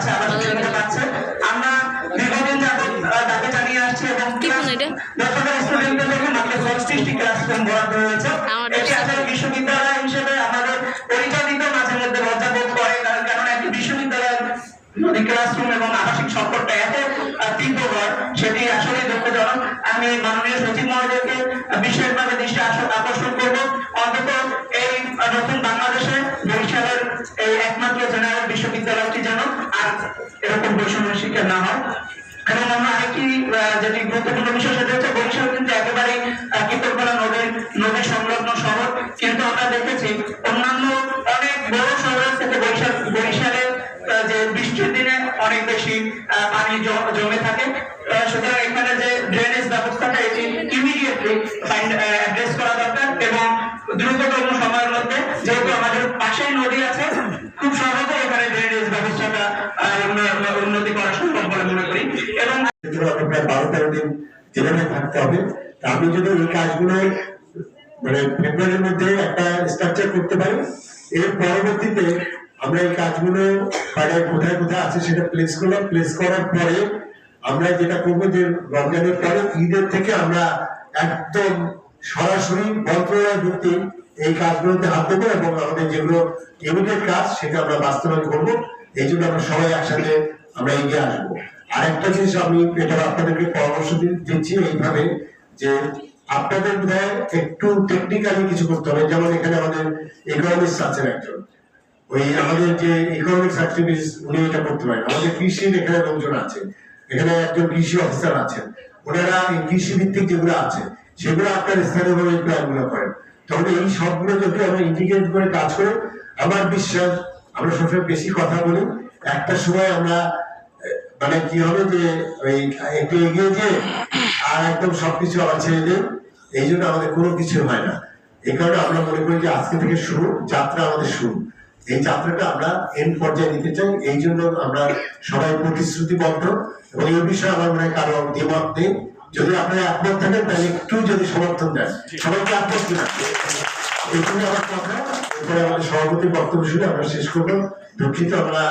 পাচ্ছে, আবাসিক সুবিধা পাচ্ছে। আমরা দীর্ঘদিন যাবত দাবি জানিয়ে আসছি এবং বেসরকারি স্টুডেন্টদের জন্য মাত্র 36টি ক্লাসরুম বরাদ্দ হয়েছে। এটি আসলে বিশ্ববিদ্যালয় হিসেবে আমাদের পরিচালিত মাঝে মধ্যে লজ্জাবোধ করে, কারণ একটি বিশ্ববিদ্যালয়ের ক্লাসরুম এবং আবাসিক সংকটটা এত তীব্র হয়, সেটি আসলে দুঃখজনক। আমি মাননীয় সচিব মহোদয়কে বিশেষভাবে দৃষ্টি আকর্ষণ করব, অন্তত এই নতুন বাংলাদেশে বরিশালের এই একমাত্র জেনারেল বিশ্ববিদ্যালয়টি যেন আর এরকম বৈষম্যের শিকার না হয়। এবং আমরা আরেকটি যেটি গুরুত্বপূর্ণ বিষয়, সেটা হচ্ছে বরিশাল কিন্তু একেবারেই কিতরতলা নদী সংলগ্ন শহর, কিন্তু আমরা দেখেছি অন্যান্য অনেক বড় শহরের থেকে বরিশালে যে বৃষ্টির দিনে অনেক বেশি পানি জমে থাকে। সুতরাং এখানে যে ড্রেনেজ ব্যবস্থাটা, এটি ইমিডিয়েটলি অ্যাড্রেস করা দরকার এবং দ্রুততম সময়ের মধ্যে, যেহেতু আমাদের পাশেই নদী আছে, খুব সহজে এখানে ড্রেনেজ ব্যবস্থাটা উন্নতি করা সম্ভব বলে মনে করি। এবং প্রায় 12-13 দিন যেভাবে থাকতে হবে, আমি যদি এই কাজগুলো মানে ফেব্রুয়ারির মধ্যে একটা স্ট্রাকচার করতে পারি, এর পরবর্তীতে আমরা এই কাজগুলো মানে কোথায় কোথায় আছে সেটা প্লেস করলাম। প্লেস করার পরে আমরা যেটা করবো যে রমজানের পরে ঈদের থেকে আমরা একদম সরাসরি মন্ত্রণালয় ভিত্তিক এই কাজগুলোতে হাত দেবো এবং আমাদের যেগুলো ইমিডিয়েট কাজ সেটা আমরা বাস্তবায়ন করবো। এই জন্য আমরা সবাই একসাথে আমরা এগিয়ে আসবো। আরেকটা জিনিস আমি এটা আপনাদেরকে পরামর্শ দিচ্ছি এইভাবে, যে আপনাদের বোধহয় একটু টেকনিক্যালি কিছু করতে হবে। যেমন এখানে আমাদের ইকোনমিক্স আছেন একজন, ওই আমাদের যে ইকোনমিক্স অ্যাক্টিভিটিস উনি এটা করতে পারেন। আমাদের কৃষির এখানে লোকজন আছে, এখানে একজন কৃষি অফিসার আছেন, ওনারা এই কৃষি ভিত্তিক যেগুলো আছে সেগুলো আপনার স্থানীয়ভাবে প্ল্যান গুলো করেন। তখন এই সবগুলো যদি আমরা ইন্টিগ্রেট করে কাজ করে, আমার বিশ্বাস আমরা সবসময় বেশি কথা বলি, একটা সময় আমরা মানে কি হবে যে ওই একটু এগিয়ে যেয়ে আর একদম সবকিছু আবার ছেড়ে দেয়। এই জন্য আমাদের কোনো কিছু হয় না। এই কারণে আমরা মনে করি যে আজকে থেকে শুরু যাত্রা, আমাদের শুরু, এই যাত্রাটা আমরা এন্ড পর্যায়ে নিতে চাই। এই জন্য আমরা সবাই প্রতিশ্রুতিবদ্ধ এবং এই বিষয়ে আমার মনে হয় কারো দ্বিমত নেই। যদি আপনারা একমত থাকেন তাহলে একটু যদি সমর্থন দেন, সবাইকে একমত কিনা এই জন্য আমার কথা। এরপরে আমাদের সভাপতি বক্তব্য শুনে আমরা শেষ করবো। দুঃখিত আমরা